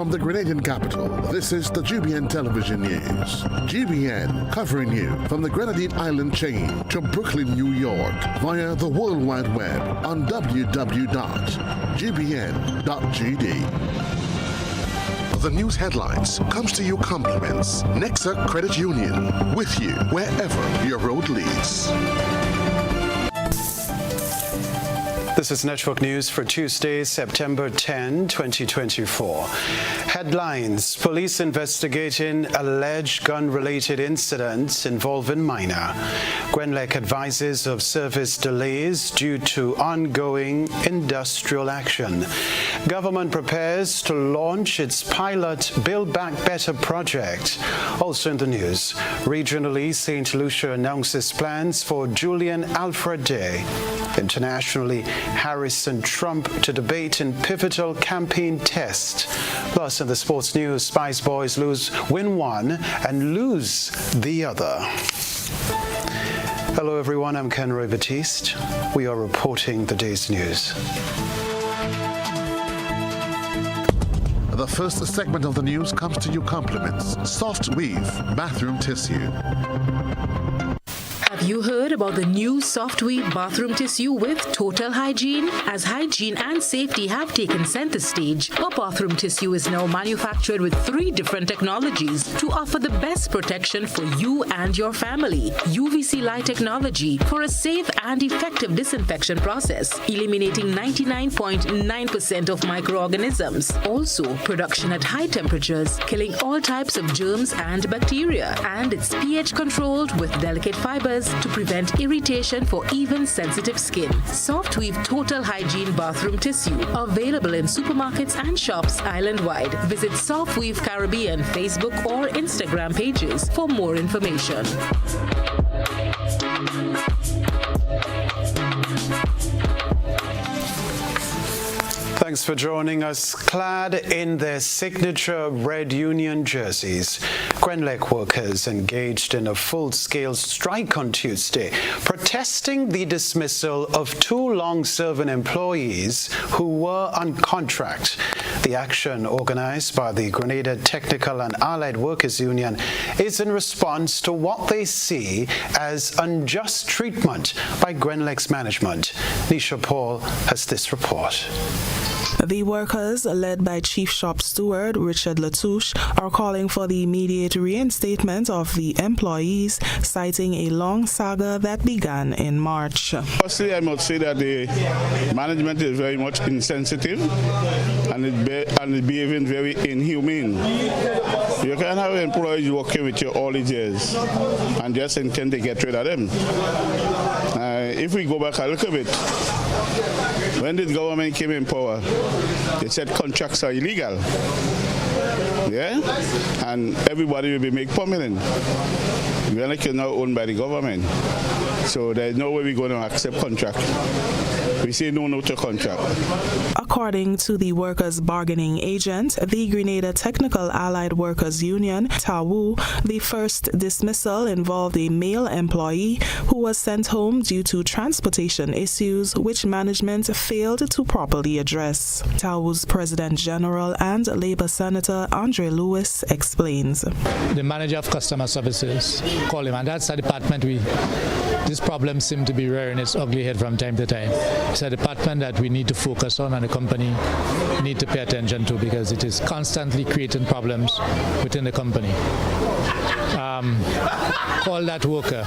From the Grenadian capital, this is the GBN television news. GBN covering you from the Grenadine Island chain to Brooklyn, New York via the World Wide Web on www.gbn.gd. The news headlines comes to you compliments Nexa Credit Union, with you wherever your road leads. This is Network News for Tuesday, September 10, 2024. Headlines: Police investigating alleged gun-related incidents involving minor. Grenlec advises of service delays due to ongoing industrial action. Government prepares to launch its pilot Build Back Better project. Also in the news, regionally, St. Lucia announces plans for Julian Alfred Day. Internationally, Harris and Trump to debate in pivotal campaign test. Plus, in the sports news, Spice Boys win one and lose the other. Hello, everyone. I'm Kenroy, Baptiste. We are reporting the day's news. The first segment of the news comes to you compliments Soft Weave bathroom tissue. Have you heard about the new Soft Weave bathroom tissue with total hygiene? As hygiene and safety have taken center stage, our bathroom tissue is now manufactured with 3 different technologies to offer the best protection for you and your family. UVC light technology for a safe and effective disinfection process, eliminating 99.9% of microorganisms. Also, production at high temperatures, killing all types of germs and bacteria. And it's pH controlled with delicate fibers to prevent irritation for even sensitive skin. Soft Weave Total Hygiene Bathroom Tissue, available in supermarkets and shops island-wide. Visit Soft Weave Caribbean Facebook or Instagram pages for more information. Thanks for joining us. Clad in their signature red union jerseys, Grenlec workers engaged in a full-scale strike on Tuesday, protesting the dismissal of 2 long-serving employees who were on contract. The action, organized by the Grenada Technical and Allied Workers Union, is in response to what they see as unjust treatment by Grenlec's management. Nisha Paul has this report. The workers, led by Chief Shop Steward Richard Latouche, are calling for the immediate reinstatement of the employees, citing a long saga that began in March. Firstly, I must say that the management is very much insensitive and is behaving very inhumane. You can't have employees working with you all these years and just intend to get rid of them. If we go back a little bit, when the government came in power, they said contracts are illegal. Yeah? And everybody will be made permanent. Grenlec is now owned by the government. So there's no way we're going to accept contract. We say no to contract. According to the workers' bargaining agent, the Grenada Technical Allied Workers Union, TAWU, the first dismissal involved a male employee who was sent home due to transportation issues which management failed to properly address. TAWU's President General and Labour Senator Andre Lewis explains. The manager of customer services called him, and that's a department this problem seems to be rearing its ugly head from time to time. It's a department that we need to focus on and the company need to pay attention to because it is constantly creating problems within the company. Called that worker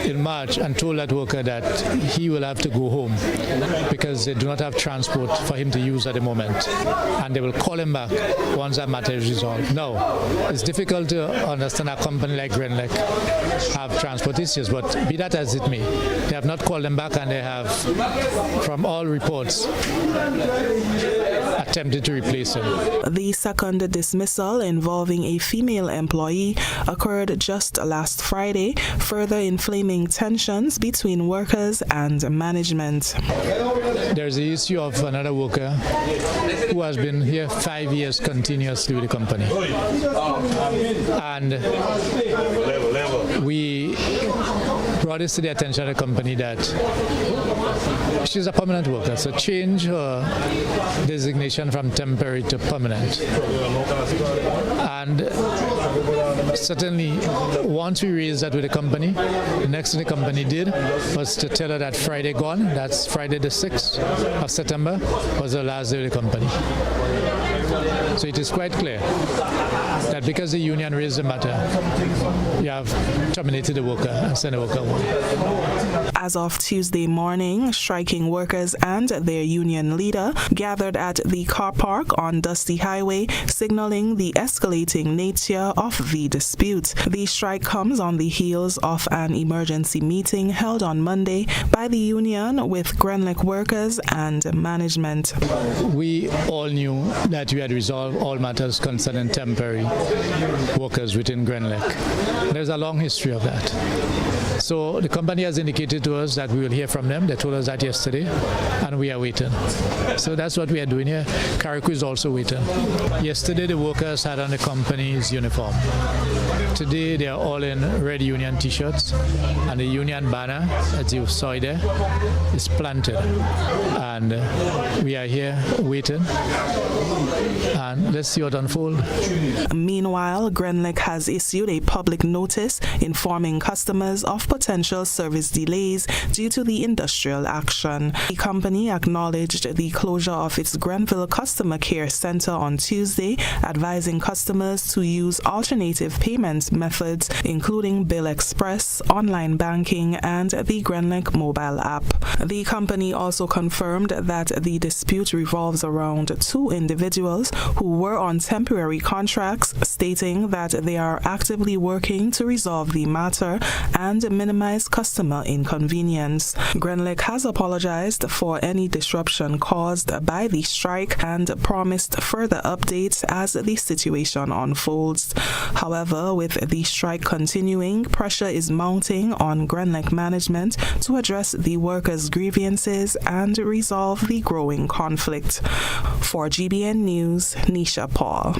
in March and told that worker that he will have to go home because they do not have transport for him to use at the moment, and they will call him back once that matter is resolved. Now, it's difficult to understand a company like Grenlec have transport issues, but be that as it may, they have not called them back, and they have, from all reports, attempted to replace him. The second dismissal, involving a female employee, occurred just last Friday, further inflaming tensions between workers and management. There's the issue of another worker who has been here 5 years continuously with the company. And we brought this to the attention of the company that She's a permanent worker, so change her designation from temporary to permanent. And certainly, once we raised that with the company, the next thing the company did was to tell her that Friday gone, that's Friday the 6th of September, was the last day of the company. So it is quite clear that because the union raised the matter, you have terminated the worker and sent the worker home. As of Tuesday morning, striking workers and their union leader gathered at the car park on Dusty Highway, signaling the escalating nature of the dispute. The strike comes on the heels of an emergency meeting held on Monday by the union with Grenlick workers and management. We all knew that we had resolved all matters concerning temporary workers within Grenlick. There's a long history of that. So the company has indicated to us that we will hear from them. They told us that yesterday, and we are waiting. So that's what we are doing here. Carriacou is also waiting. Yesterday, the workers had on the company's uniform. Today, they are all in red union T-shirts, and the union banner, as you saw there, is planted. And we are here waiting, and let's see what unfolds. Meanwhile, Grenlick has issued a public notice informing customers of potential service delays due to the industrial action. The company acknowledged the closure of its Grenville Customer Care Center on Tuesday, advising customers to use alternative payment methods, including Bill Express, online banking, and the Grenlick mobile app. The company also confirmed that the dispute revolves around two individuals who were on temporary contracts, stating that they are actively working to resolve the matter and minimize customer inconvenience. Grenlick has apologized for any disruption caused by the strike and promised further updates as the situation unfolds. However, with the strike continuing, pressure is mounting on Grenlick management to address the workers' grievances and resolve the growing conflict. For GBN News, Nisha Paul.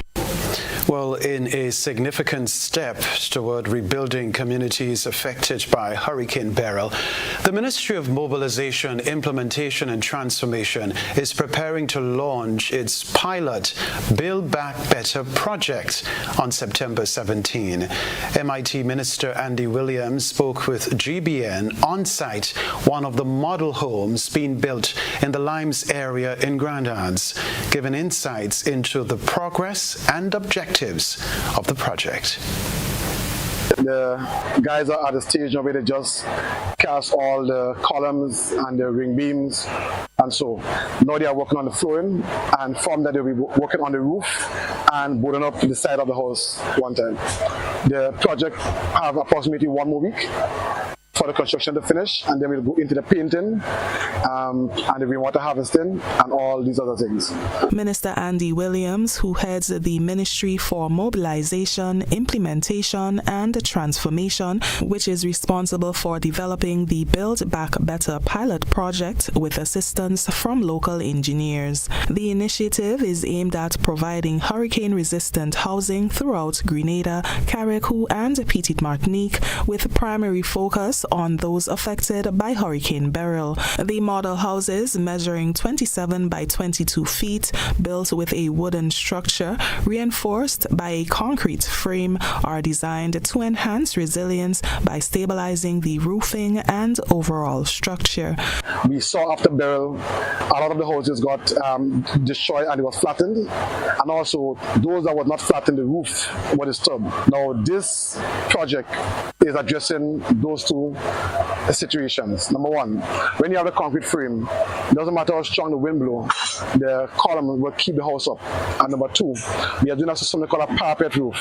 Well, in a significant step toward rebuilding communities affected by Hurricane Beryl, the Ministry of Mobilization, Implementation and Transformation is preparing to launch its pilot Build Back Better project on September 17. MIT Minister Andy Williams spoke with GBN on site, one of the model homes being built in the Limes area in Grand'Anse, giving insights into the progress and objectives of the project. The guys are at the stage where they just cast all the columns and the ring beams, and so now they are working on the flooring, and from that they'll be working on the roof and boarding up the side of the house one time. The project have approximately 1 more week for the construction to finish, and then we'll go into the painting and the rainwater harvesting and all these other things. Minister Andy Williams, who heads the Ministry for Mobilization, Implementation and Transformation, which is responsible for developing the Build Back Better pilot project with assistance from local engineers. The initiative is aimed at providing hurricane-resistant housing throughout Grenada, Carriacou and Petite Martinique, with primary focus on those affected by Hurricane Beryl. The model houses, measuring 27 by 22 feet, built with a wooden structure reinforced by a concrete frame, are designed to enhance resilience by stabilizing the roofing and overall structure. We saw after Beryl, a lot of the houses got destroyed and it was flattened, and also those that were not flattened, the roof was disturbed. Now this project is addressing those two situations. Number one, when you have a concrete frame, it doesn't matter how strong the wind blows, the column will keep the house up. And number two, we are doing something called a parapet roof,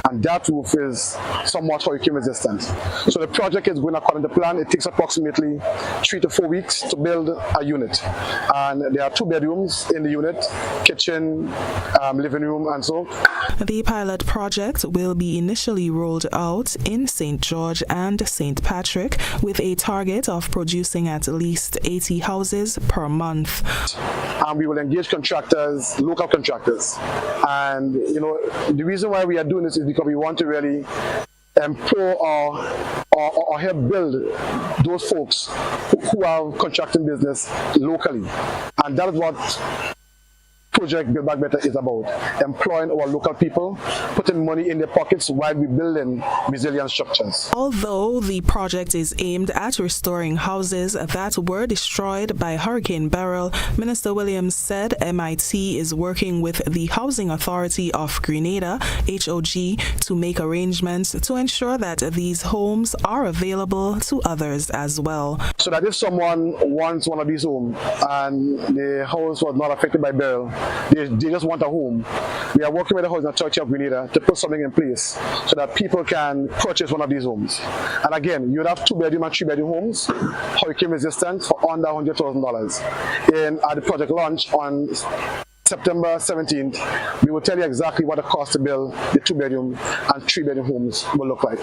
and that roof is somewhat hurricane resistant. So the project is going according to plan. It takes approximately 3 to 4 weeks to build a unit, and there are 2 bedrooms in the unit, kitchen, living room, and so. The pilot project will be initially rolled out in St. George and St. Patrick, with a target of producing at least 80 houses per month. And we will engage contractors, local contractors. And the reason why we are doing this is because we want to really improve our help build those folks who are contracting business locally. And that is what Project Build Back Better is about, employing our local people, putting money in their pockets while we building resilient structures. Although the project is aimed at restoring houses that were destroyed by Hurricane Beryl, Minister Williams said MIT is working with the Housing Authority of Grenada, HOG, to make arrangements to ensure that these homes are available to others as well. So that if someone wants one of these homes and the house was not affected by Beryl, they just want a home, we are working with the Housing Authority of Grenada to put something in place so that people can purchase one of these homes. And again, you would have 2-bedroom and 3-bedroom homes, hurricane resistant, for under $100,000. And at the project launch on September 17th, we will tell you exactly what the cost to build the 2-bedroom and 3-bedroom homes will look like.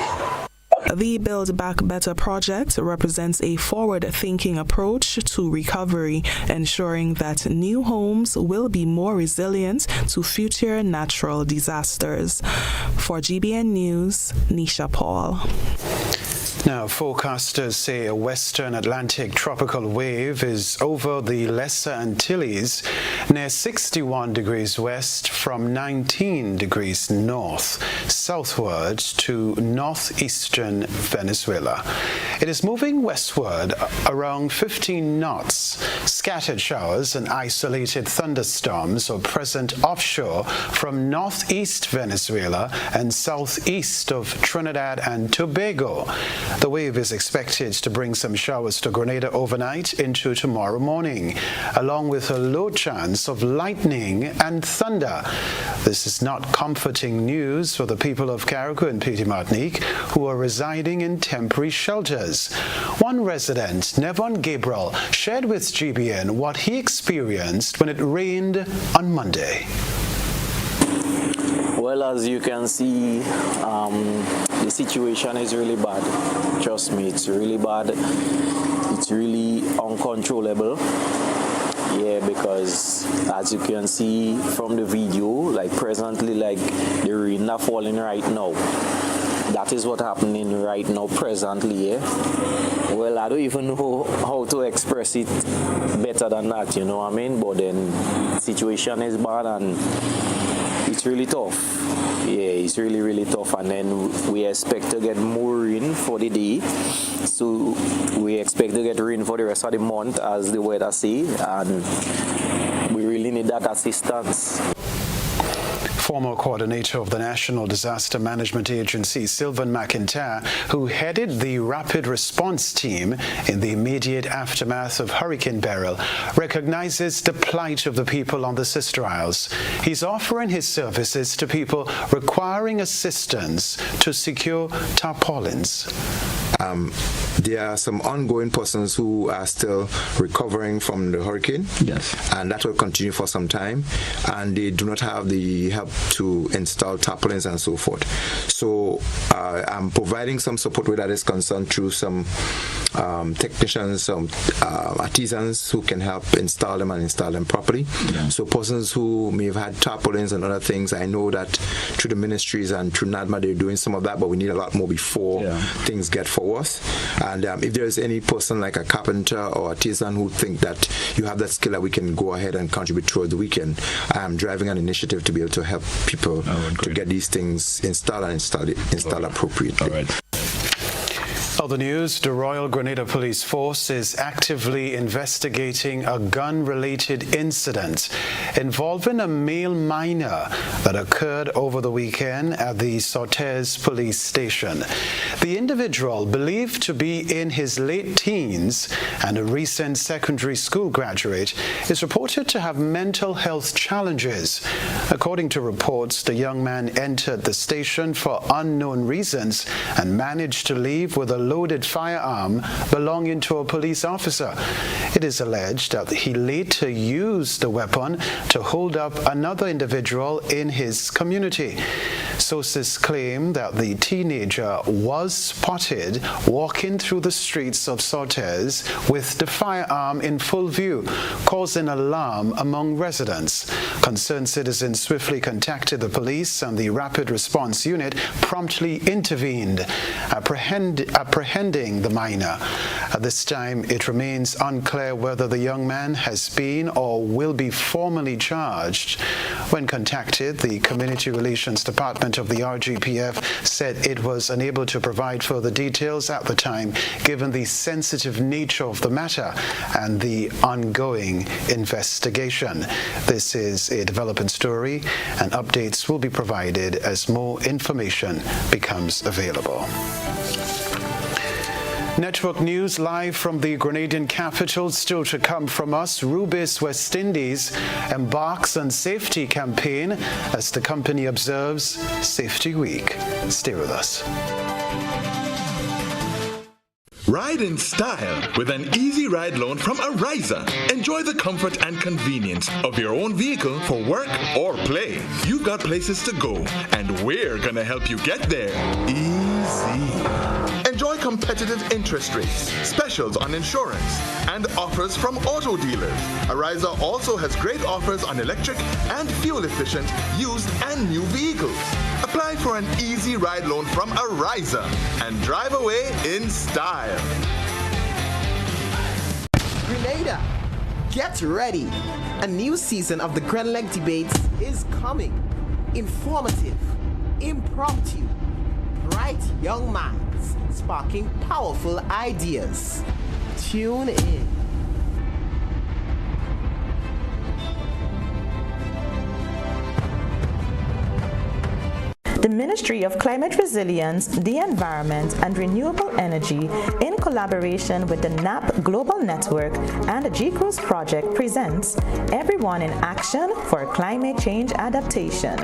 The Build Back Better project represents a forward-thinking approach to recovery, ensuring that new homes will be more resilient to future natural disasters. For GBN News, Nisha Paul. Now, forecasters say a western Atlantic tropical wave is over the Lesser Antilles near 61 degrees west from 19 degrees north, southward to northeastern Venezuela. It is moving westward around 15 knots. Scattered showers and isolated thunderstorms are present offshore from northeast Venezuela and southeast of Trinidad and Tobago. The wave is expected to bring some showers to Grenada overnight into tomorrow morning, along with a low chance of lightning and thunder. This is not comforting news for the people of Carriacou and Petite Martinique who are residing in temporary shelters. One resident, Nevon Gabriel, shared with GBN what he experienced when it rained on Monday. Well, as you can see, the situation is really bad. Trust me, it's really bad. It's really uncontrollable. Yeah, because as you can see from the video, like presently, like the rain are falling right now. That is what happening right now, presently. Yeah. Well, I don't even know how to express it better than that. You know what I mean? But then, the situation is bad and it's really tough. Yeah, it's really, really tough. And then we expect to get more rain for the day. So we expect to get rain for the rest of the month, as the weather say. And we really need that assistance. Former coordinator of the National Disaster Management Agency, Sylvan McIntyre, who headed the rapid response team in the immediate aftermath of Hurricane Beryl, recognizes the plight of the people on the Sister Isles. He's offering his services to people requiring assistance to secure tarpaulins. There are some ongoing persons who are still recovering from the hurricane. Yes. And that will continue for some time. And they do not have the help to install tarpaulins and so forth. So I'm providing some support where that is concerned through some technicians, some artisans who can help install them and install them properly. Yeah. So persons who may have had tarpaulins and other things, I know that through the ministries and through NADMA they're doing some of that, but we need a lot more before things get for us. And if there is any person like a carpenter or artisan who think that you have that skill that we can go ahead and contribute towards the weekend, I'm driving an initiative to be able to help people to get these things installed and installed appropriately. All right. Other news, the Royal Grenada Police Force is actively investigating a gun-related incident involving a male minor that occurred over the weekend at the Sortes police station. The individual, believed to be in his late teens and a recent secondary school graduate, is reported to have mental health challenges. According to reports, the young man entered the station for unknown reasons and managed to leave with a loaded firearm belonging to a police officer. It is alleged that he later used the weapon to hold up another individual in his community. Sources claim that the teenager was spotted walking through the streets of Sortes with the firearm in full view, causing alarm among residents. Concerned citizens swiftly contacted the police, and the Rapid Response Unit promptly intervened, apprehending the minor. At this time, it remains unclear whether the young man has been or will be formally charged. When contacted, the Community Relations Department of the RGPF said it was unable to provide further details at the time, given the sensitive nature of the matter and the ongoing investigation. This is a developing story, and updates will be provided as more information becomes available. Network news live from the Grenadian capital, still to come from us. Rubis West Indies embarks on safety campaign as the company observes Safety Week. Stay with us. Ride in style with an easy ride loan from Ariza. Enjoy the comfort and convenience of your own vehicle for work or play. You've got places to go, and we're gonna help you get there easy. Enjoy competitive interest rates, specials on insurance, and offers from auto dealers. Ariza also has great offers on electric and fuel-efficient used and new vehicles. Apply for an easy ride loan from Ariza and drive away in style. Grenada, get ready. A new season of the Grenleg debates is coming. Informative, impromptu, bright young minds sparking powerful ideas. Tune in. The Ministry of Climate Resilience, the Environment and Renewable Energy, in collaboration with the NAP Global Network and the GCRUISE Project, presents Everyone in Action for Climate Change Adaptation,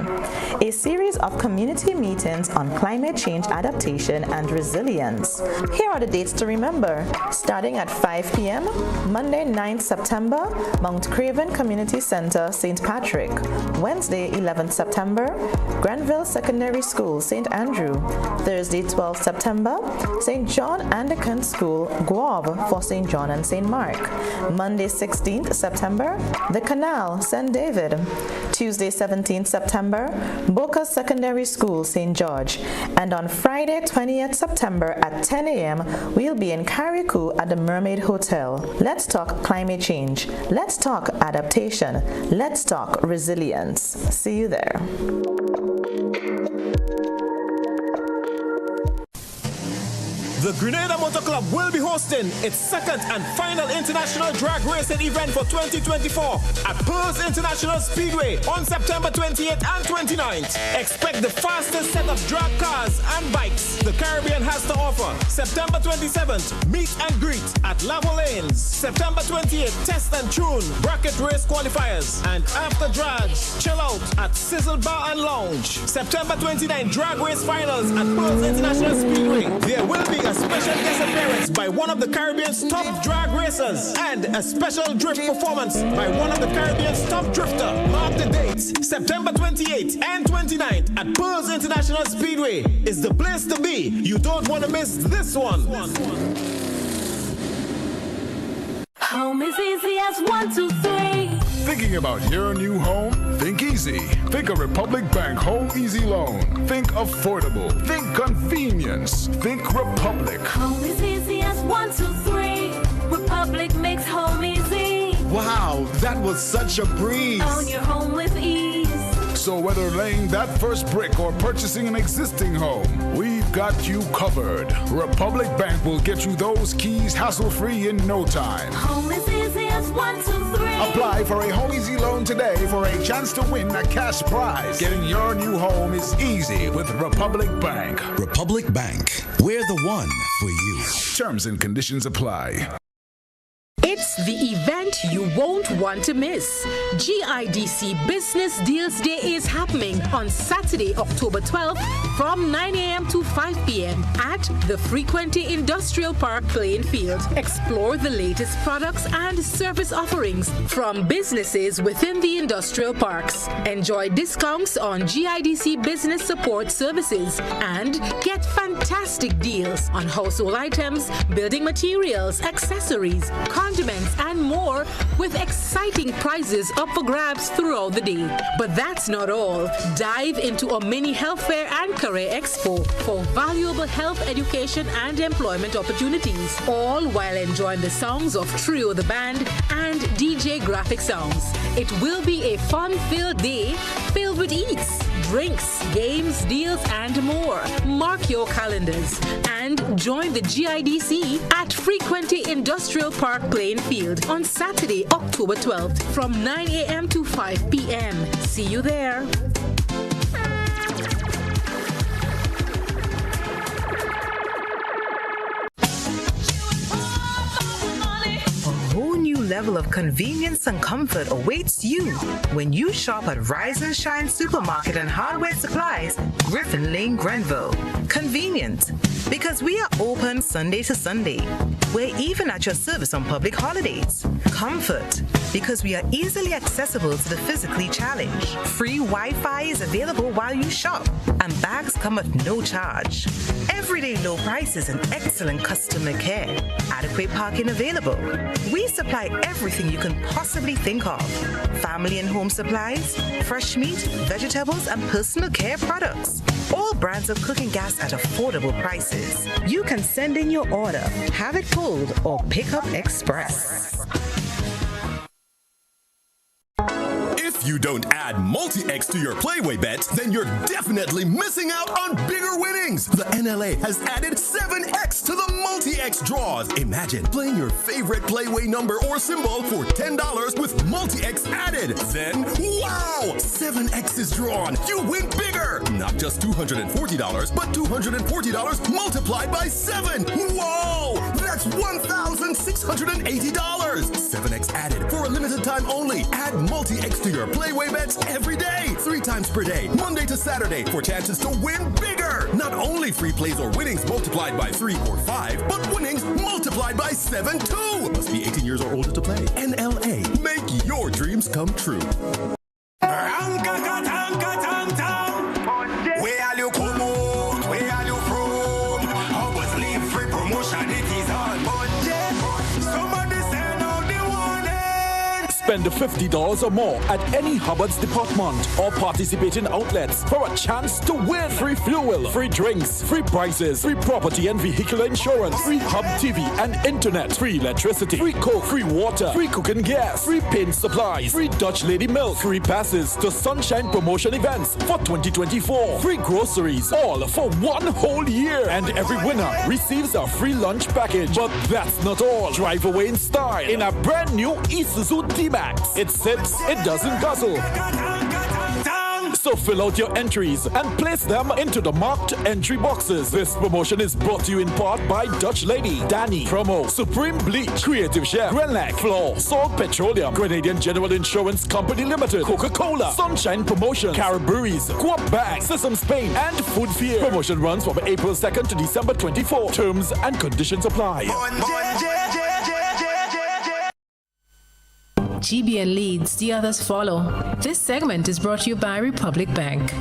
a series of community meetings on climate change adaptation and resilience. Here are the dates to remember. Starting at 5 p.m., Monday 9th September, Mount Craven Community Center, St. Patrick. Wednesday 11th September, Granville Secondary School, St. Andrew. Thursday 12th September, St. John Anglican School, Guave for St. John and St. Mark. Monday 16th September, The Canal, St. David. Tuesday 17th September, Boca Secondary School, St. George. And on Friday 20th September at 10 a.m., we'll be in Carriacou at the Mermaid Hotel. Let's talk climate change. Let's talk adaptation. Let's talk resilience. See you there. The Grenada Motor Club will be hosting its second and final international drag racing event for 2024 at Pearls International Speedway on September 28th and 29th. Expect the fastest set of drag cars and bikes the Caribbean has to offer. September 27th, meet and greet at Lavo Lanes. September 28th, test and tune bracket race qualifiers. And after drags, chill out at Sizzle Bar and Lounge. September 29th, drag race finals at Pearls International Speedway. There will be a special guest appearance by one of the Caribbean's top drag racers and a special drift performance by one of the Caribbean's top drifter. Mark the dates. September 28th and 29th at Pearls International Speedway is the place to be. You don't want to miss this one. Home is easy as 1, 2, 3. Thinking about your new home? Think easy. Think a Republic Bank Home Easy Loan. Think affordable. Think convenience. Think Republic. Home is easy as 1, 2, 3. Republic makes home easy. Wow, that was such a breeze. Own your home with ease. So whether laying that first brick or purchasing an existing home, we've got you covered. Republic Bank will get you those keys hassle-free in no time. Home is easy as 1, 2, 3. Apply for a Home Easy Loan today for a chance to win a cash prize. Getting your new home is easy with Republic Bank. Republic Bank, we're the one for you. Terms and conditions apply. It's the event event you won't want to miss. GIDC Business Deals Day is happening on Saturday, October 12th from 9 a.m. to 5 p.m. at the Frequenty Industrial Park playing field. Explore the latest products and service offerings from businesses within the industrial parks. Enjoy discounts on GIDC business support services and get fantastic deals on household items, building materials, accessories, condiments, and more, with exciting prizes up for grabs throughout the day. But that's not all. Dive into a mini health fair and career expo for valuable health education and employment opportunities, all while enjoying the songs of Trio the Band and DJ Graphic Sounds. It will be a fun-filled day filled with eats, drinks, games, deals, and more. Mark your calendars and join the GIDC at Frequenty Industrial Park playing field on Saturday, October 12th from 9 a.m. to 5 p.m. See you there. Level of convenience and comfort awaits you when you shop at Rise and Shine Supermarket and Hardware Supplies, Griffin Lane, Grenville. Convenient, because we are open Sunday to Sunday. We're even at your service on public holidays. Comfort, because we are easily accessible to the physically challenged. Free Wi-Fi is available while you shop, and bags come at no charge. Everyday low prices and excellent customer care. Adequate parking available. We supply everything you can possibly think of. Family and home supplies, fresh meat, vegetables, and personal care products. All brands of cooking gas at affordable prices. You can send in your order, have it pulled, or pick up express. If you don't add multi-X to your Playway bets, then you're definitely missing out on bigger winnings. The NLA has added 7X to the multi-X draws. Imagine playing your favorite Playway number or symbol for $10 with multi-X added. Then, wow! 7X is drawn. You win bigger. Not just $240, but $240 multiplied by 7. Whoa! That's $1,680. 7X added for a limited time only. Add multi-X to your Playway bets every day, 3 times per day, Monday to Saturday, for chances to win bigger. Not only free plays or winnings multiplied by 3 or 5, but winnings multiplied by 7 too. Must be 18 years or older to play. NLA, make your dreams come true. Spend $50 or more at any Hubbard's department or participating outlets for a chance to win free fuel, free drinks, free prizes, free property and vehicle insurance, free Hub TV and internet, free electricity, free coke, free water, free cooking gas, free paint supplies, free Dutch Lady milk, free passes to Sunshine promotion events for 2024, free groceries, all for 1 whole year. And every winner receives a free lunch package. But that's not all. Drive away in style in a brand new Isuzu D-Max. It sips, it doesn't guzzle. So fill out your entries and place them into the marked entry boxes. This promotion is brought to you in part by Dutch Lady, Danny, Promo, Supreme Bleach, Creative Chef, Grenlac, Floor, Salt Petroleum, Grenadian General Insurance Company Limited, Coca-Cola, Sunshine Promotion, Caribberies, Coop Bank, Sesame Spain, and Food Fear. Promotion runs from April 2nd to December 24. Terms and conditions apply. GBN leads, the others follow. This segment is brought to you by Republic Bank.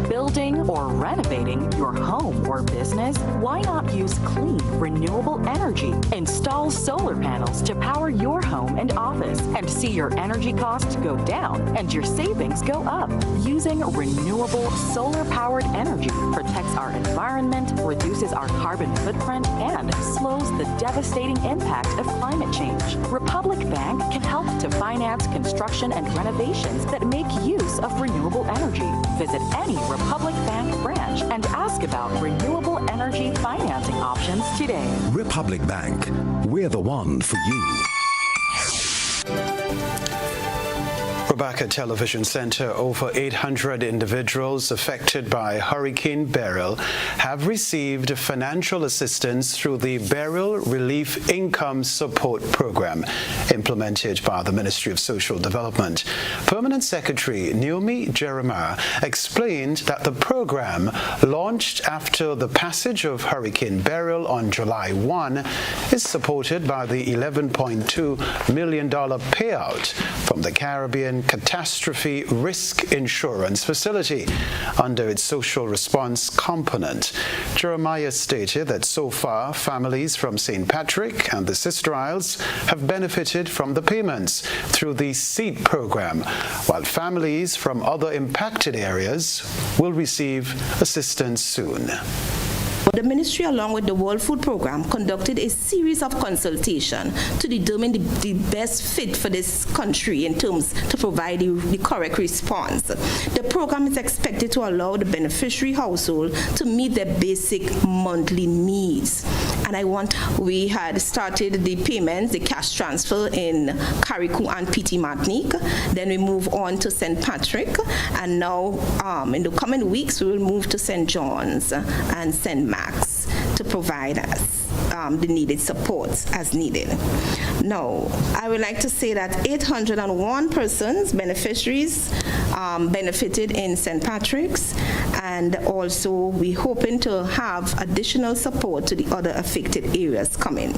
Building or renovating your home or business? Why not use clean, renewable energy? Install solar panels to power your home and office and see your energy costs go down and your savings go up. Using renewable solar-powered energy protects our environment, reduces our carbon footprint, and slows the devastating impact of climate change. Republic Bank can help to finance construction and renovations that make use of renewable energy. Visit any Republic Bank branch and ask about renewable energy financing options today. Republic Bank, we're the one for you. Quebec Television Center, over 800 individuals affected by Hurricane Beryl have received financial assistance through the Beryl Relief Income Support Program implemented by the Ministry of Social Development. Permanent Secretary Naomi Jeremiah explained that the program, launched after the passage of Hurricane Beryl on July 1, is supported by the $11.2 million payout from the Caribbean Catastrophe Risk Insurance Facility under its social response component. Jeremiah stated that so far, families from St. Patrick and the Sister Isles have benefited from the payments through the SEED program, while families from other impacted areas will receive assistance soon. The ministry, along with the World Food Program, conducted a series of consultations to determine the best fit for this country in terms to provide the correct response. The program is expected to allow the beneficiary household to meet their basic monthly needs. And we had started the payments, the cash transfer in Carriacou and Petit Martinique. Then we move on to St. Patrick, and now in the coming weeks we will move to St. John's and St. Max to provide us the needed support as needed. Now, I would like to say that 801 persons, beneficiaries, benefited in St. Patrick's, and also we're hoping to have additional support to the other affected areas coming.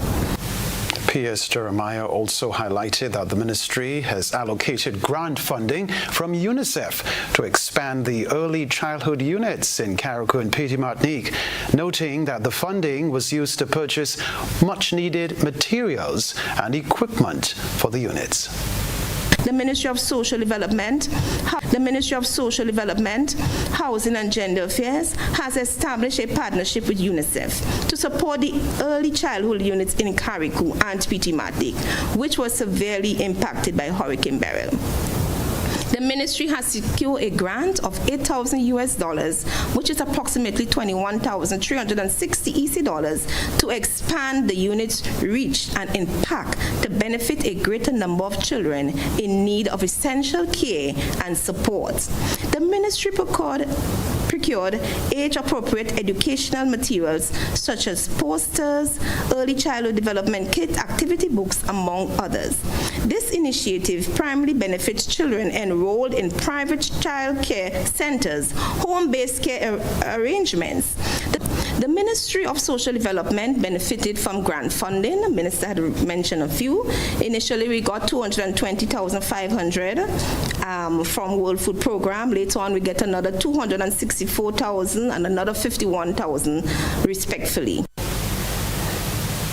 P.S. Jeremiah also highlighted that the ministry has allocated grant funding from UNICEF to expand the early childhood units in Carriacou and Petit Martinique, noting that the funding was used to purchase much-needed materials and equipment for the units. The Ministry of Social Development, Housing and Gender Affairs has established a partnership with UNICEF to support the early childhood units in Carriacou and Petit Martinique, which was severely impacted by Hurricane Beryl. The ministry has secured a grant of $8,000, which is approximately 21,360 EC dollars, to expand the unit's reach and impact to benefit a greater number of children in need of essential care and support. The ministry procured age-appropriate educational materials such as posters, early childhood development kit, activity books, among others. This initiative primarily benefits children enrolled in private child care centers, home-based care arrangements. The Ministry of Social Development benefited from grant funding. The minister had mentioned a few. Initially, we got $220,500 from World Food Program. Later on, we get another $264,000 and another $51,000, respectively.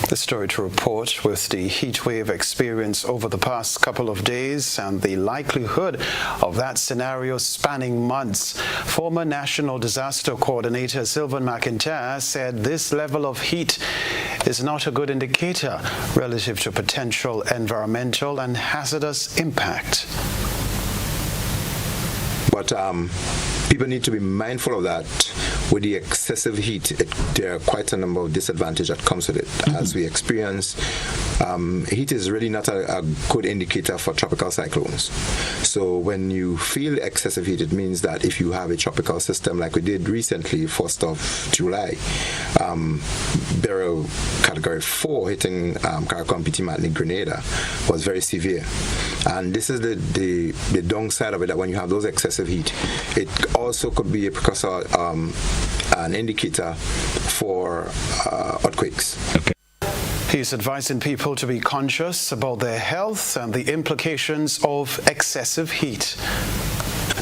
The story to report: with the heat wave experienced over the past couple of days and the likelihood of that scenario spanning months, former National Disaster Coordinator Sylvan McIntyre said this level of heat is not a good indicator relative to potential environmental and hazardous impact. But people need to be mindful of that. With the excessive heat, there are quite a number of disadvantages that comes with it. As we experience, heat is really not a good indicator for tropical cyclones. So when you feel excessive heat, it means that if you have a tropical system like we did recently, 1st of July, Beryl Category 4 hitting Carriacou and Petit Martinique, Grenada, was very severe. And this is the downside of it, that when you have those excessive heat, it also could be a precursor, an indicator for earthquakes. Okay. He's advising people to be conscious about their health and the implications of excessive heat.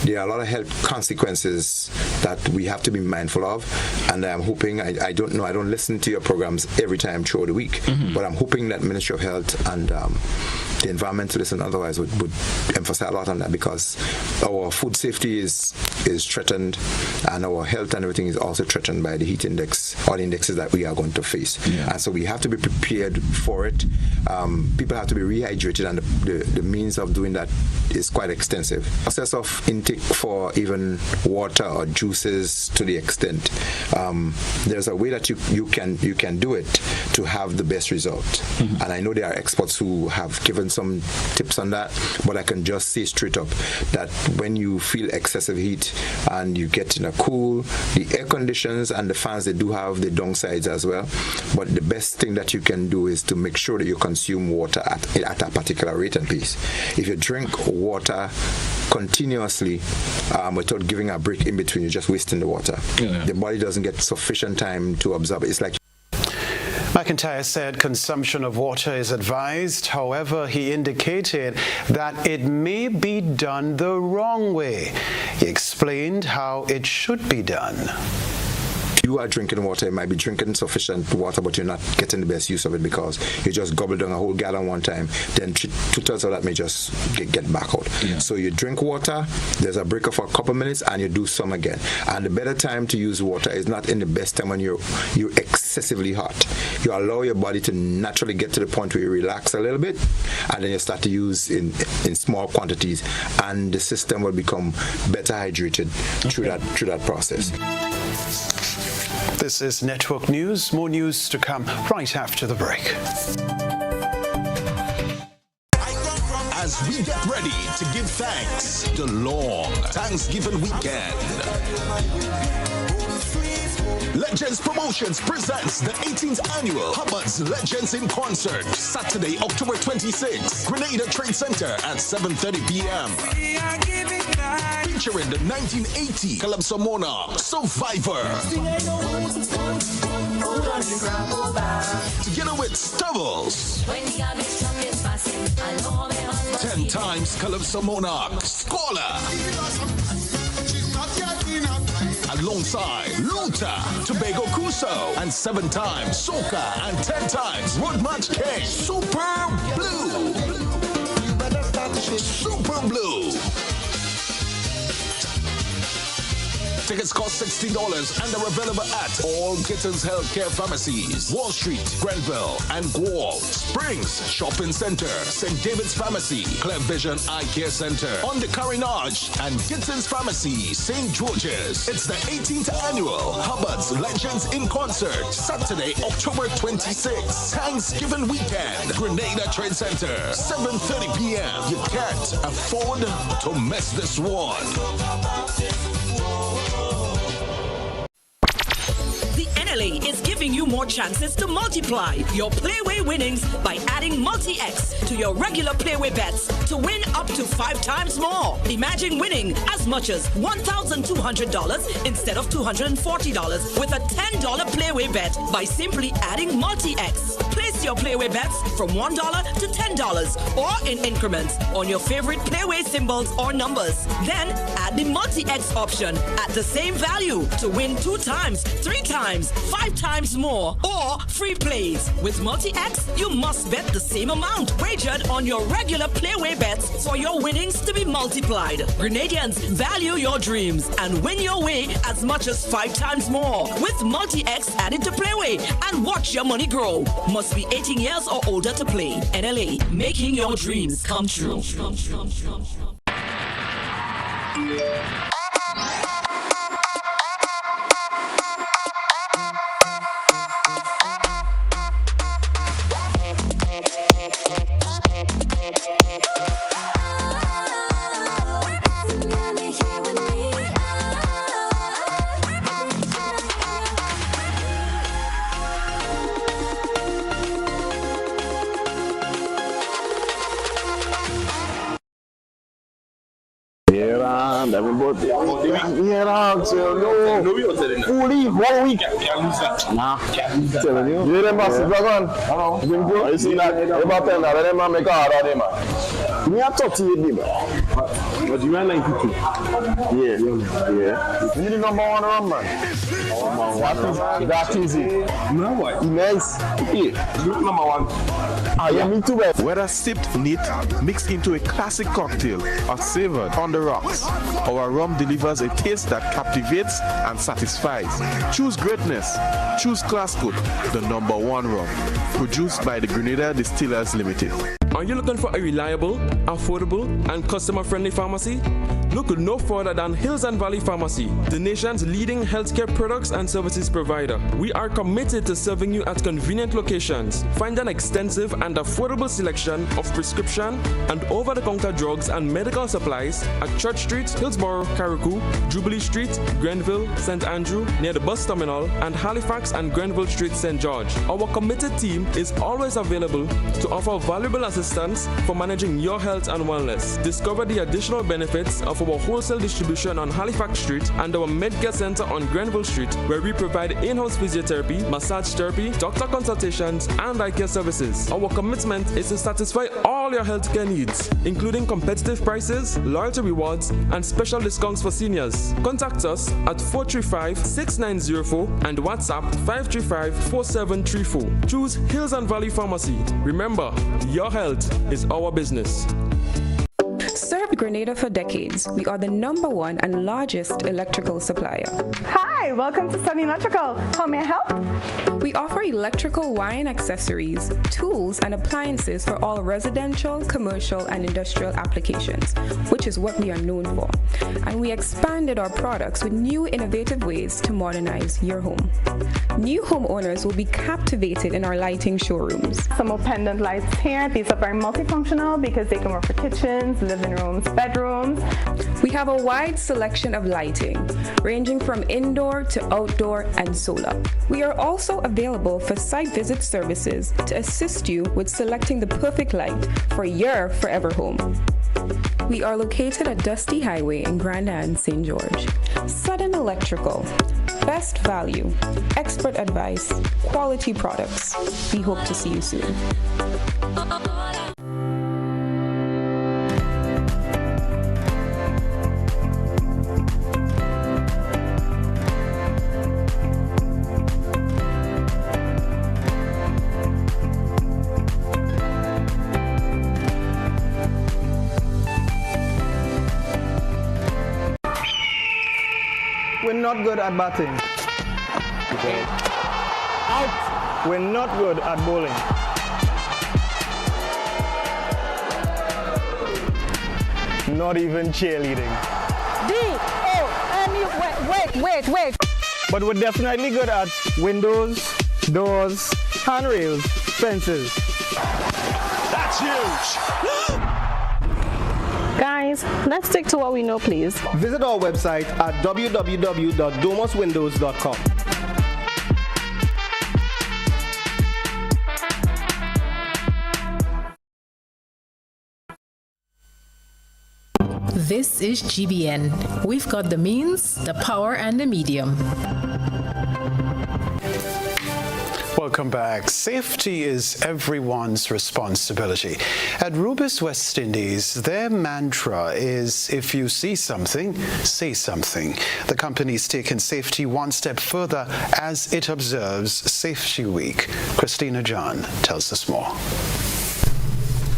There are a lot of health consequences that we have to be mindful of, and I'm hoping, I don't know, I don't listen to your programs every time throughout the week, but I'm hoping that Ministry of Health and the environmentalists and otherwise would emphasize a lot on that, because our food safety is is threatened, and our health and everything is also threatened by the heat index or the indexes that we are going to face. And so we have to be prepared for it. People have to be rehydrated, and the means of doing that is quite extensive. Process of intake for even water or juices to the extent. There's a way that you can do it to have the best result. And I know there are experts who have given some tips on that, but I can just say straight up that when you feel excessive heat and you get in a cool, the air conditions and the fans, they do have the downsides as well. But the best thing that you can do is to make sure that you consume water at a particular rate and pace. If you drink water continuously without giving a break in between, you're just wasting the water. The body doesn't get sufficient time to absorb it. It's like McIntyre said consumption of water is advised. However, he indicated that it may be done the wrong way. He explained how it should be done. You are drinking water, you might be drinking sufficient water, but you're not getting the best use of it because you just gobbled down a whole gallon one time, then 2/3 of that may just get back out. So you drink water, there's a break of a couple minutes, and you do some again. And the better time to use water is not in the best time when you're excessively hot. You allow your body to naturally get to the point where you relax a little bit, and then you start to use in small quantities, and the system will become better hydrated through that process. This is Network News. More news to come right after the break. As we get ready to give thanks, the long Thanksgiving weekend. Legends Promotions presents the 18th annual Hubbard's Legends in Concert, Saturday, October 26th, Grenada Trade Center at 7:30 p.m. Featuring the 1980 Calypso Monarch Survivor. Together with Stubbles. 10 times Calypso Monarch Scholar. Alongside Luther, Tobago Cuso, and 7 times Soca and 10 times Road March King, Super Blue. Super Blue. Tickets cost $60 and are available at all Kittens Healthcare Pharmacies, Wall Street, Grenville, and Guelph, Springs Shopping Center, St. David's Pharmacy, Clear Vision Eye Care Center, on the Carinage, and Kittens Pharmacy, St. George's. It's the 18th annual Hubbard's Legends in Concert, Saturday, October 26th, Thanksgiving weekend, Grenada Trade Center, 7:30 p.m. You can't afford to miss this one. NLA is giving you more chances to multiply your Playway winnings by adding Multi-X to your regular Playway bets to win up to 5 times more. Imagine winning as much as $1,200 instead of $240 with a $10 Playway bet by simply adding Multi-X. Place your Playway bets from $1 to $10 or in increments on your favorite Playway symbols or numbers. Then add the Multi-X option at the same value to win 2 times, 3 times, 5 times more, or free plays. With Multi-X, you must bet the same amount wagered on your regular Playway bets for your winnings to be multiplied. Grenadians, value your dreams and win your way as much as 5 times more with Multi-X added to Playway, and watch your money grow. Must be 18 years or older to play. NLA, making your dreams come true. Fully 1 week. Nah. Telling you. You them massive dragon. You see that? About 10 now. Them man make a hard on them man. Me a 38 man. But you are 92. Yeah. You need the number 1 run man. That is it. No what? Nice. Yeah. Number 1. Me too, man. Whether sipped neat, mixed into a classic cocktail, or savored on the rocks, our rum delivers a taste that captivates and satisfies. Choose greatness. Choose Classcoat, the #1 rum. Produced by the Grenada Distillers Limited. Are you looking for a reliable, affordable, and customer-friendly pharmacy? Look no further than Hills and Valley Pharmacy, the nation's leading healthcare products and services provider. We are committed to serving you at convenient locations. Find an extensive and affordable selection of prescription and over-the-counter drugs and medical supplies at Church Street, Hillsborough, Carriacou, Jubilee Street, Grenville, St. Andrew, near the bus terminal, and Halifax and Grenville Street, St. George. Our committed team is always available to offer valuable assistance for managing your health and wellness. Discover the additional benefits of our wholesale distribution on Halifax Street and our Medcare Center on Grenville Street, where we provide in-house physiotherapy, massage therapy, doctor consultations, and eye care services. Our commitment is to satisfy all your healthcare needs, including competitive prices, loyalty rewards, and special discounts for seniors. Contact us at 435-6904 and WhatsApp 535-4734. Choose Hills and Valley Pharmacy. Remember, your health is our business. Served Grenada for decades, we are the #1 and largest electrical supplier. Hi, welcome to Sunny Electrical. How may I help? We offer electrical wiring accessories, tools, and appliances for all residential, commercial, and industrial applications, which is what we are known for. And we expanded our products with new innovative ways to modernize your home. New homeowners will be captivated in our lighting showrooms. Some more pendant lights here. These are very multifunctional because they can work for kitchens, living rooms, bedrooms. We have a wide selection of lighting, ranging from indoor to outdoor and solar. We are also available for site visit services to assist you with selecting the perfect light for your forever home. We are located at Dusty Highway in Grand Anse, St. George. Sudden Electrical. Best value, expert advice, quality products. We hope to see you soon. We're not good at batting. Okay. Out. We're not good at bowling. Not even cheerleading. Wait. But we're definitely good at windows, doors, handrails, fences. That's huge! Guys, let's stick to what we know, please. Visit our website at www.domuswindows.com. This is GBN. We've got the means, the power, and the medium. Welcome back. Safety is everyone's responsibility. At Rubis West Indies, their mantra is, if you see something, say something. The company's taken safety one step further as it observes Safety Week. Christina John tells us more.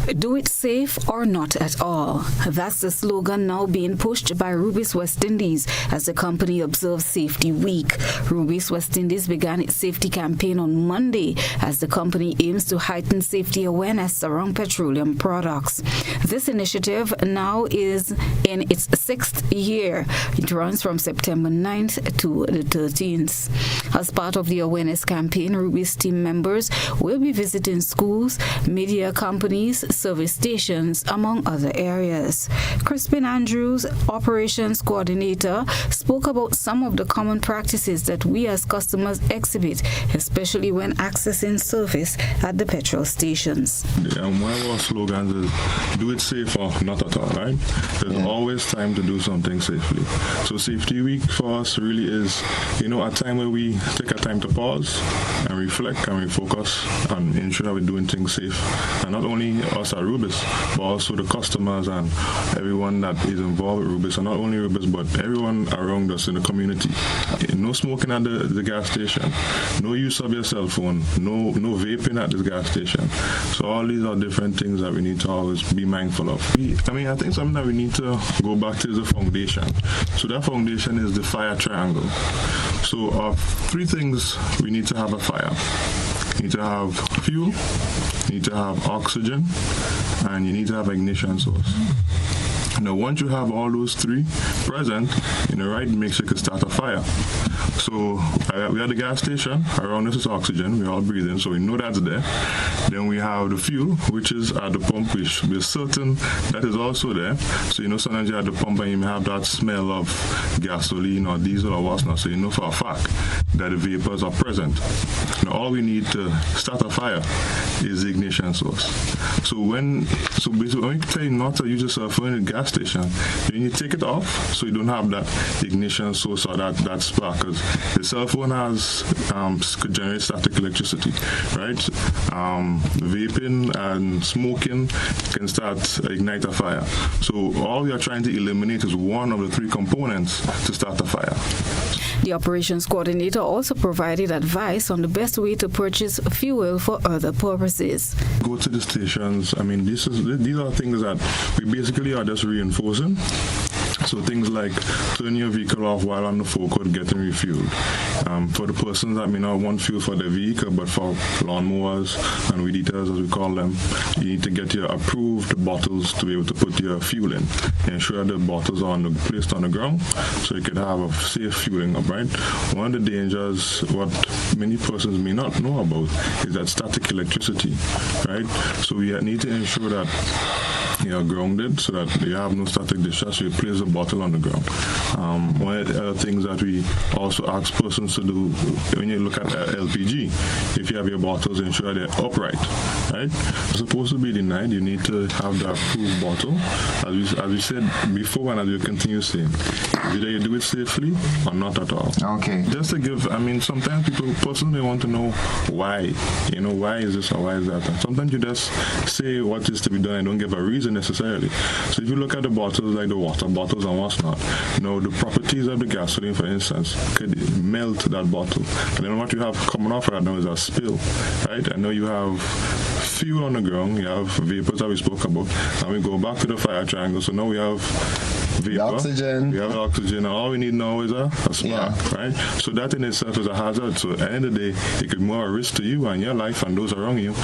Do it safe or not at all. That's the slogan now being pushed by Rubis West Indies as the company observes Safety Week. Rubis West Indies began its safety campaign on Monday as the company aims to heighten safety awareness around petroleum products. This initiative now is in its 6th year. It runs from September 9th to the 13th. As part of the awareness campaign, Rubis team members will be visiting schools, media companies, service stations, among other areas. Crispin Andrews, operations coordinator, spoke about some of the common practices that we as customers exhibit, especially when accessing service at the petrol stations. One of our slogans is do it safe or not at all, right? There's always time to do something safely. So Safety Week for us really is, a time where we take a time to pause and reflect and refocus and ensure that we're doing things safe. And not only us just at Rubis, but also the customers and everyone that is involved with Rubis, and not only Rubis, but everyone around us in the community. No smoking at the gas station, no use of your cell phone, no vaping at this gas station. So all these are different things that we need to always be mindful of. I think something that we need to go back to is the foundation. So that foundation is the fire triangle. So of three things, we need to have a fire. You need to have fuel, you need to have oxygen, and you need to have ignition source. Now, once you have all those three present, right mix, you can start a fire. So we have the gas station, around us is oxygen, we all breathe in, so we know that's there. Then we have the fuel, which is at the pump, which we're certain that is also there. So sometimes you're at the pump and you may have that smell of gasoline or diesel or what's not, so you know for a fact that the vapors are present. Now all we need to start a fire is the ignition source. So basically when we tell you not to use your cell phone in the gas station, then you take it off so you don't have that ignition source or that spark, because the cell phone could generate static electricity, right? Vaping and smoking can ignite a fire. So all we are trying to eliminate is one of the three components to start a fire. The operations coordinator also provided advice on the best way to purchase fuel for other purposes. Go to the stations. These are things that we basically are just reinforcing. So things like turning your vehicle off while on the forecourt getting refueled. For the persons that may not want fuel for their vehicle, but for lawnmowers and weed eaters, as we call them, you need to get your approved bottles to be able to put your fuel in. Ensure the bottles are placed on the ground so you can have a safe fueling up, right? One of the dangers, what many persons may not know about, is that static electricity, right? So we need to ensure that you are grounded so that you have no static discharge, so you place the bottle on the ground. One of the other things that we also ask persons to do when you look at LPG, if you have your bottles, ensure they're upright, right? It's supposed to be denied. You need to have the approved bottle. As we said before, and as we continue saying, either you do it safely or not at all. Okay. Just to give, sometimes persons may want to know why. Why is this or why is that? And sometimes you just say what is to be done and don't give a reason necessarily. So if you look at the bottles, like the water bottles and what's not, the properties of the gasoline, for instance, could melt that bottle. And then what you have coming off right now is a spill, right? I know you have fuel on the ground, you have vapors that we spoke about, and we go back to the fire triangle. So now we have vapor, oxygen. We have oxygen, and all we need now is a spark, right? So that in itself is a hazard. So at the end of the day, it could be more a risk to you and your life and those around you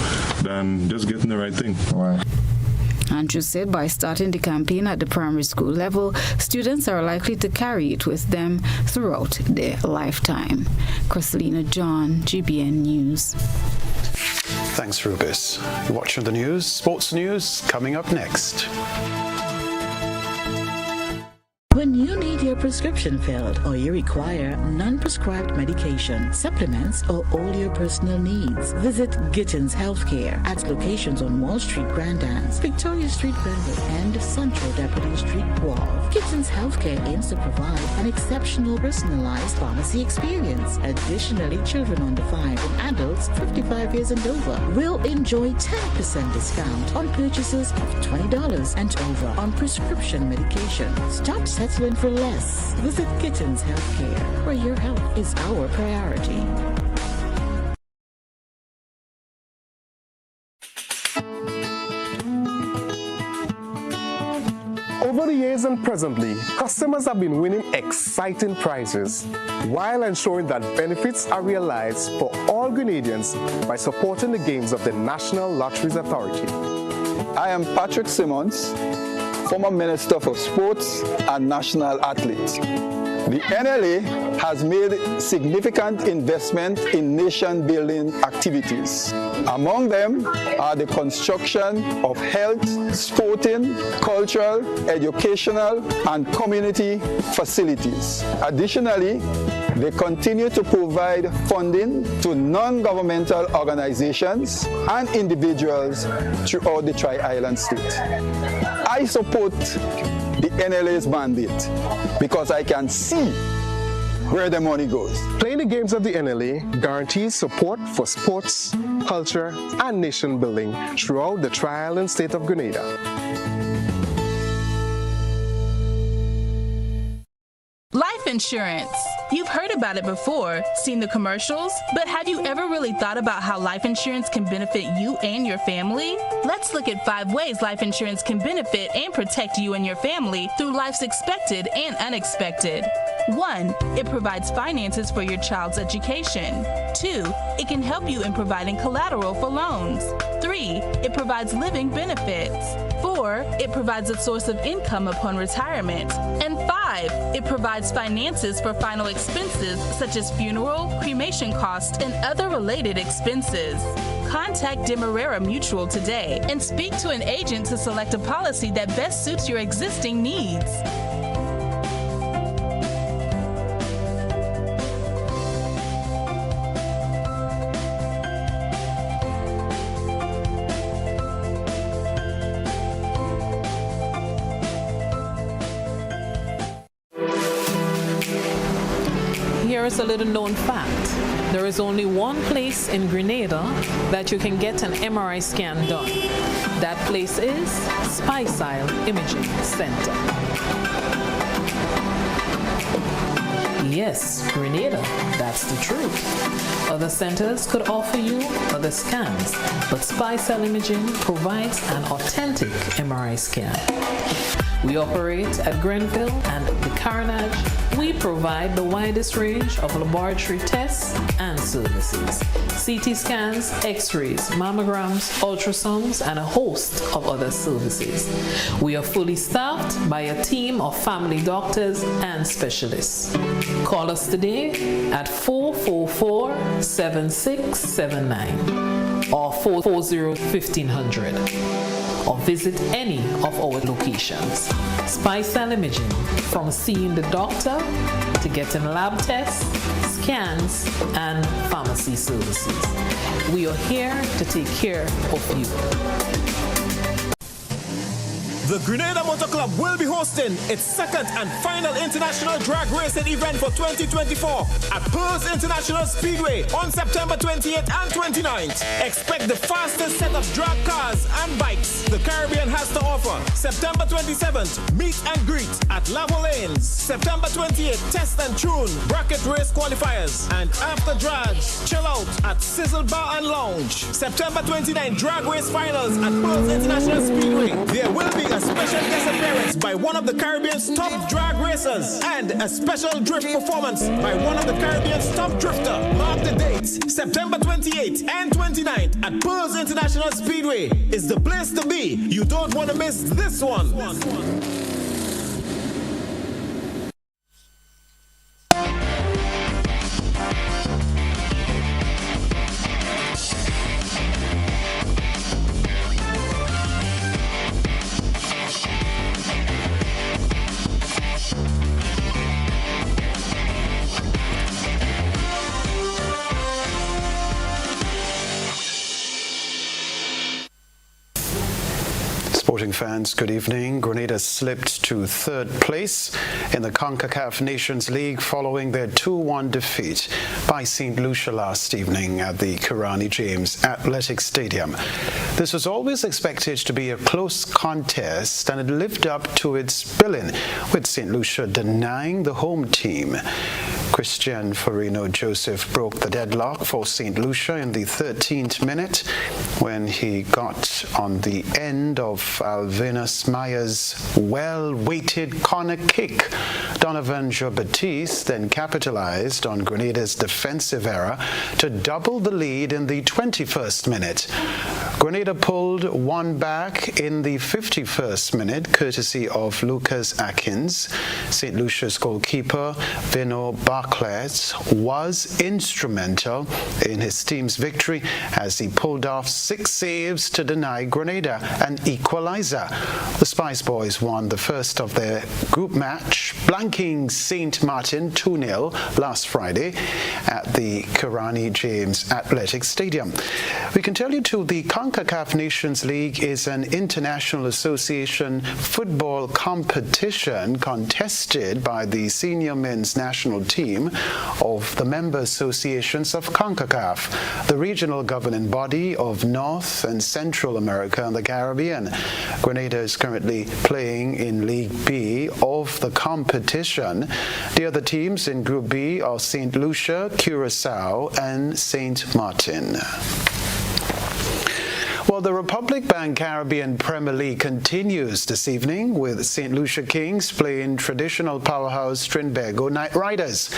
than just getting the right thing. Right. Andrew said by starting the campaign at the primary school level, students are likely to carry it with them throughout their lifetime. Christelina John, GBN News. Thanks, Rubis. You're watching the news. Sports news coming up next. When you need your prescription filled or you require non-prescribed medication, supplements, or all your personal needs, visit Gittins Healthcare at locations on Wall Street, Grand Anse, Victoria Street, Granville, and Central Deputy Street, Wharf. Gittins Healthcare aims to provide an exceptional personalized pharmacy experience. Additionally, children under 5 and adults 55 years and over will enjoy 10% discount on purchases of $20 and over on prescription medication. Stop settling for less. Visit Gittins Healthcare, where your health is our priority. Over the years and presently, customers have been winning exciting prizes while ensuring that benefits are realized for all Grenadians by supporting the games of the National Lotteries Authority. I am Patrick Simmons, former Minister for Sports and National Athlete. The NLA has made significant investment in nation-building activities. Among them are the construction of health, sporting, cultural, educational, and community facilities. Additionally, they continue to provide funding to non-governmental organizations and individuals throughout the Tri-Island state. I support the NLA's mandate because I can see where the money goes. Playing the games of the NLA guarantees support for sports, culture, and nation building throughout the tri-island state of Grenada. Life insurance. You've heard about it before, seen the commercials, but have you ever really thought about how life insurance can benefit you and your family? Let's look at 5 ways life insurance can benefit and protect you and your family through life's expected and unexpected. 1. It provides finances for your child's education. 2. It can help you in providing collateral for loans. 3. It provides living benefits. 4. It provides a source of income upon retirement. And 5. It provides finances for final expenses such as funeral, cremation costs, and other related expenses. Contact Demerara Mutual today and speak to an agent to select a policy that best suits your existing needs. Here is a little known fact. There is only one place in Grenada that you can get an MRI scan done. That place is Spicile Imaging Center. Yes, Grenada, that's the truth. Other centers could offer you other scans, but Spicile Imaging provides an authentic MRI scan. We operate at Grenville and the Carnage. We provide the widest range of laboratory tests and services. CT scans, x-rays, mammograms, ultrasounds, and a host of other services. We are fully staffed by a team of family doctors and specialists. Call us today at 444-7679 or 440-1500. or visit any of our locations. Spicile Imaging, from seeing the doctor to getting lab tests, scans, and pharmacy services. We are here to take care of you. The Grenada Motor Club will be hosting its second and final international drag racing event for 2024 at Pearls International Speedway on September 28th and 29th. Expect the fastest set of drag cars and bikes the Caribbean has to offer. September 27th, meet and greet at Lavo Lanes. September 28th, test and tune bracket race qualifiers. And after drags, chill out at Sizzle Bar and Lounge. September 29th, drag race finals at Pearls International Speedway. There will be a special guest appearance by one of the Caribbean's top drag racers and a special drift performance by one of the Caribbean's top drifter. Mark the dates, September 28th and 29th at Pearls International Speedway is the place to be. You don't want to miss this one. Sporting fans, good evening. Grenada slipped to 3rd place in the CONCACAF Nations League following their 2-1 defeat by St. Lucia last evening at the Kirani James Athletic Stadium. This was always expected to be a close contest, and it lived up to its billing, with St. Lucia denying the home team. Christian Farino Joseph broke the deadlock for St. Lucia in the 13th minute when he got on the end of Alvinus Meyer's well-weighted corner kick. Donovan Baptiste then capitalized on Grenada's defensive error to double the lead in the 21st minute. Grenada pulled one back in the 51st minute, courtesy of Lucas Atkins. St. Lucia's goalkeeper, Vino Barclays, was instrumental in his team's victory as he pulled off 6 saves to deny Grenada an equalizer. The Spice Boys won the first of their group match, blanking St. Martin 2-0 last Friday at the Kirani James Athletic Stadium. We can tell you too, the CONCACAF Nations League is an international association football competition contested by the senior men's national team team of the member associations of CONCACAF, the regional governing body of North and Central America and the Caribbean. Grenada is currently playing in League B of the competition. The other teams in Group B are St. Lucia, Curacao, and St. Martin. Well, the Republic Bank Caribbean Premier League continues this evening with St. Lucia Kings playing traditional powerhouse Trinbago Knight Riders.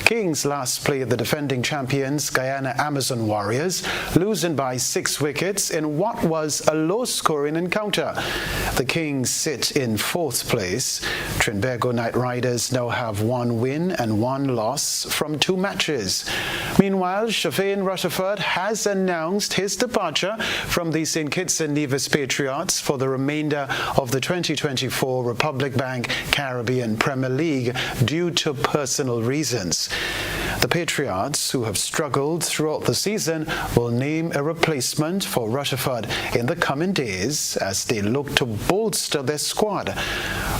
Kings last played the defending champions Guyana Amazon Warriors, losing by 6 wickets in what was a low-scoring encounter. The Kings sit in 4th place. Trinbago Knight Riders now have 1 win and 1 loss from 2 matches. Meanwhile, Chavain Rutherford has announced his departure from the St. Kitts and Nevis Patriots for the remainder of the 2024 Republic Bank Caribbean Premier League due to personal reasons. The Patriots, who have struggled throughout the season, will name a replacement for Rutherford in the coming days as they look to bolster their squad.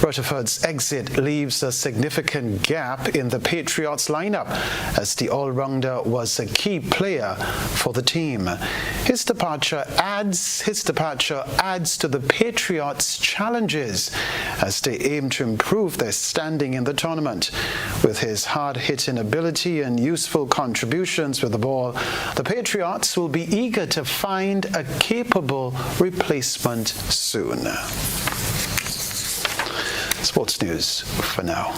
Rutherford's exit leaves a significant gap in the Patriots lineup as the all-rounder was a key player for the team. His departure adds to the Patriots' challenges as they aim to improve their standing in the tournament. With his hard-hitting ability and useful contributions with the ball, the Patriots will be eager to find a capable replacement soon. Sports news for now.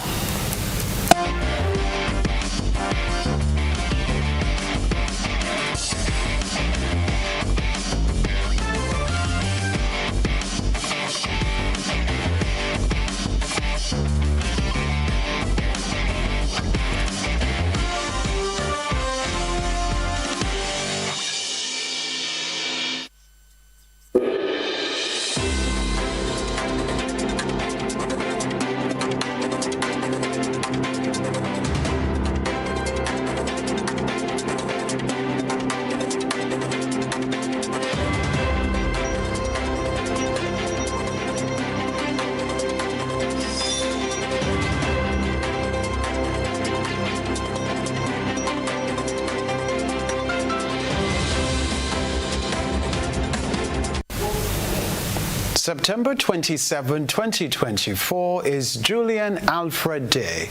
September 27, 2024 is Julian Alfred Day.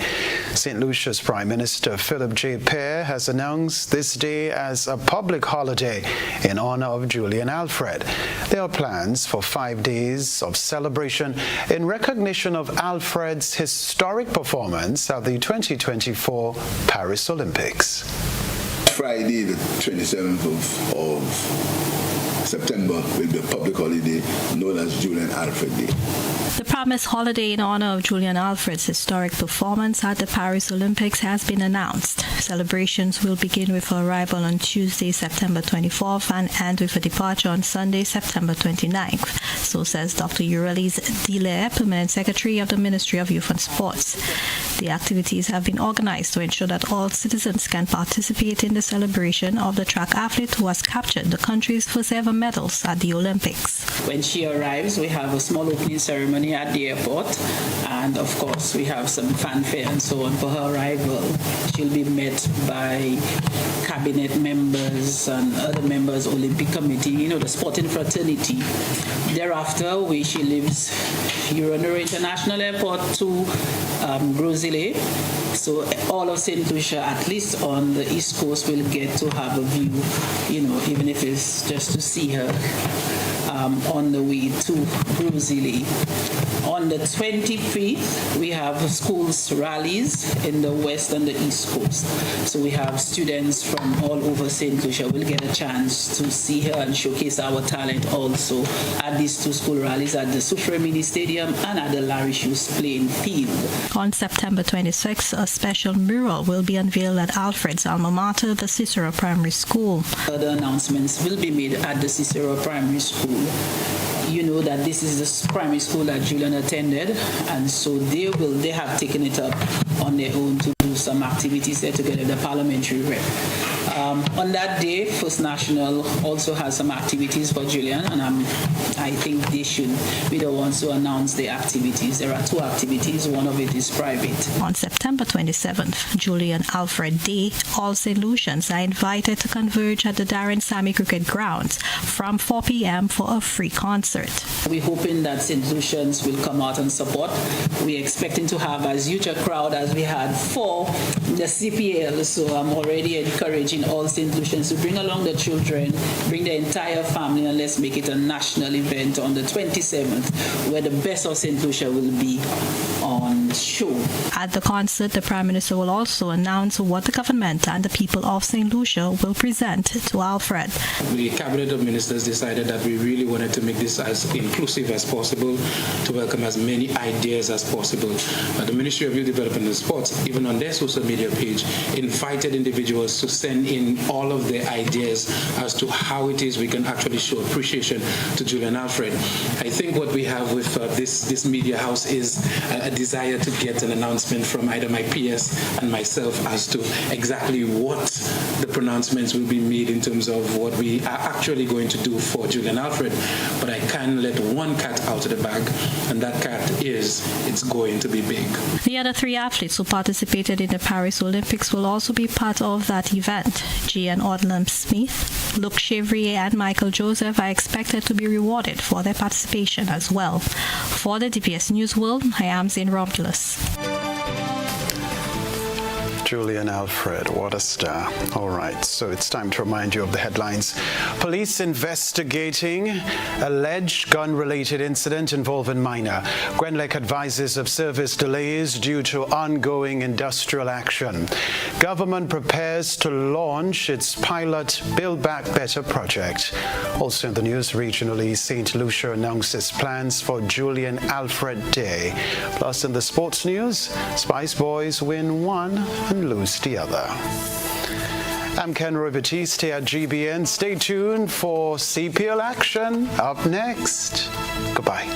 St. Lucia's Prime Minister Philip J. Pear has announced this day as a public holiday in honor of Julian Alfred. There are plans for 5 days of celebration in recognition of Alfred's historic performance at the 2024 Paris Olympics. Friday, the 27th of September will be a public holiday known as Julian Alfred Day. The promised holiday in honor of Julian Alfred's historic performance at the Paris Olympics has been announced. Celebrations will begin with her arrival on Tuesday, September 24th and end with a departure on Sunday, September 29th. So says Dr. Urelise Dile, Permanent Secretary of the Ministry of Youth and Sports. The activities have been organized to ensure that all citizens can participate in the celebration of the track athlete who has captured the country's first ever medals at the Olympics. When she arrives, we have a small opening ceremony at the airport, and of course we have some fanfare and so on for her arrival. She'll be met by cabinet members and other members, Olympic Committee, the sporting fraternity. Thereafter, she leaves Urundi International Airport to Grosile. So all of St. Lucia, at least on the East Coast, will get to have a view, even if it's just to see her on the way to Grosile. On the 25th, we have schools rallies in the West and the East Coast. So we have students from all over St. Lucia will get a chance to see her and showcase our talent also at these 2 school rallies at the Soufriere Mini Stadium and at the Larry Shoes playing field. On September 26th, a special mural will be unveiled at Alfred's alma mater, the Cicero Primary School. Further announcements will be made at the Cicero Primary School. You know that this is the primary school that Julian attended, and so they have taken it up on their own to do some activities there together, the parliamentary rep. On that day, First National also has some activities for Julian, and I think they should be the ones to announce the activities. There are 2 activities. One of it is private. On September 27th, Julian Alfred Day, all St. Lucians are invited to converge at the Darren Sammy Cricket Grounds from 4 p.m. for a free concert. We're hoping that St. Lucians will come out and support. We're expecting to have as huge a crowd as we had for the CPL, so I'm already encouraging all St. Lucians to bring along the children, bring the entire family, and let's make it a national event on the 27th, where the best of St. Lucia will be on show. At the concert, the Prime Minister will also announce what the government and the people of St. Lucia will present to Alfred. The Cabinet of Ministers decided that we really wanted to make this as inclusive as possible, to welcome as many ideas as possible. The Ministry of Youth Development and Sports, even on their social media page, invited individuals to send in all of their ideas as to how it is we can actually show appreciation to Julian Alfred. I think what we have with this media house is a desire to get an announcement from either my PS and myself as to exactly what the pronouncements will be made in terms of what we are actually going to do for Julian Alfred. But I can let one cat out of the bag, and that cat is it's going to be big. The other 3 athletes who participated in the Paris Olympics will also be part of that event. Gian Odlam Smith, Luke Chevrier, and Michael Joseph are expected to be rewarded for their participation as well. For the DPS News World, I am Zane Romulus. Julian Alfred, what a star. All right, so it's time to remind you of the headlines. Police investigating alleged gun-related incident involving minor. Grenlec advises of service delays due to ongoing industrial action. Government prepares to launch its pilot Build Back Better project. Also in the news, regionally, St. Lucia announces plans for Julian Alfred Day. Plus in the sports news, Spice Boys win one and lose the other. I'm Kenroy Baptiste here at GBN. Stay tuned for CPL action up next. Goodbye.